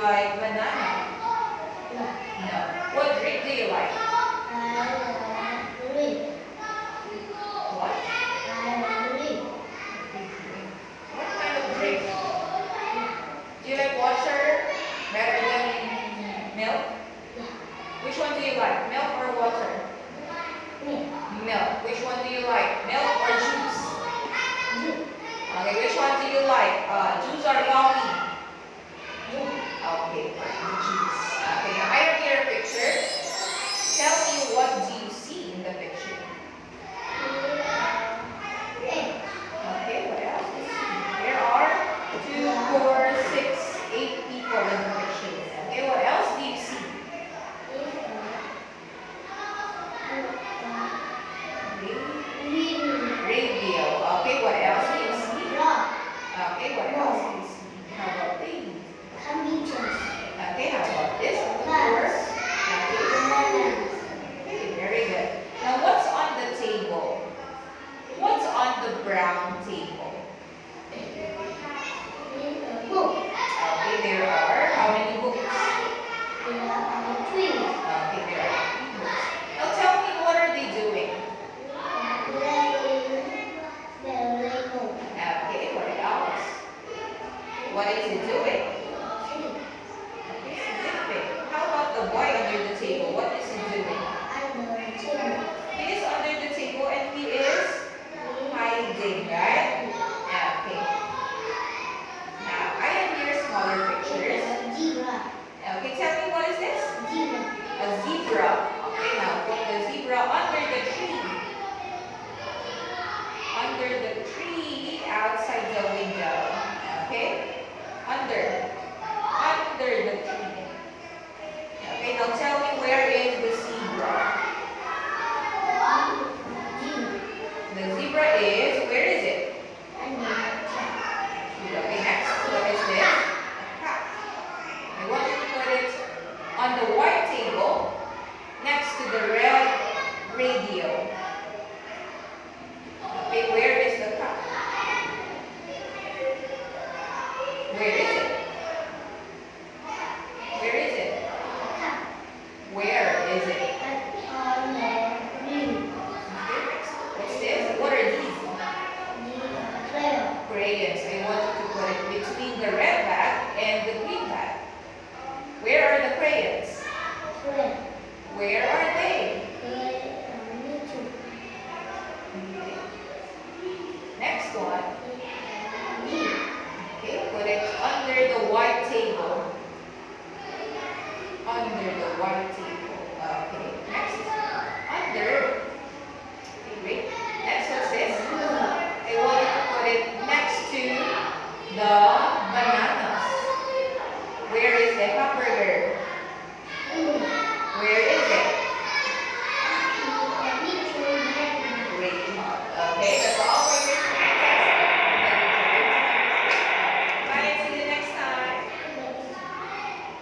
like banana? No. What drink do you like? What? What kind of drink? Do you like water better than milk? Which one do you like? Milk or water? Milk. Which one do you like? Milk or juice? Okay, which one do you like? Juice or coffee? Okay, juice. Okay, now I have here a picture. Tell me, what do you see in the picture? Okay, what else do you see? There are 2, 4, 6, 8 people in the picture. Okay, what else do you see? Radio. Okay, what else do you see? Okay, what else do you see? How about these? Okay, how about this? Okay, very good. Now, what's on the table? What's on the brown table? Okay, there are how many books? Okay, there are 3 books. Now, tell me, what are they doing? Okay, what else? What is it doing? Okay, sleeping. How about the boy under the table? What is he doing? He is under the table and he is hiding, right? Okay. Now, I have here smaller pictures. Okay, tell me, what is this? A zebra. Okay, now put the zebra under the tree. Under the tree, outside the window. Okay? Under the tree. Okay, now tell me, where is the zebra? The zebra is, where is it? Okay, next, what is this? A cat. I want you to put it on the white table next to the red radio. Okay, where is the cat? Where is it? Where is it? Where is it? Okay, next. What's this? What are these? Crayons. I want you to put it between the red bag and the green bag. Where are the crayons? Where are they? Next one. Okay, put it under the white table. Under the white table. Okay, next. Under. Okay, wait. Next, what's this? I want you to put it next to the bananas. Where is the hamburger? Where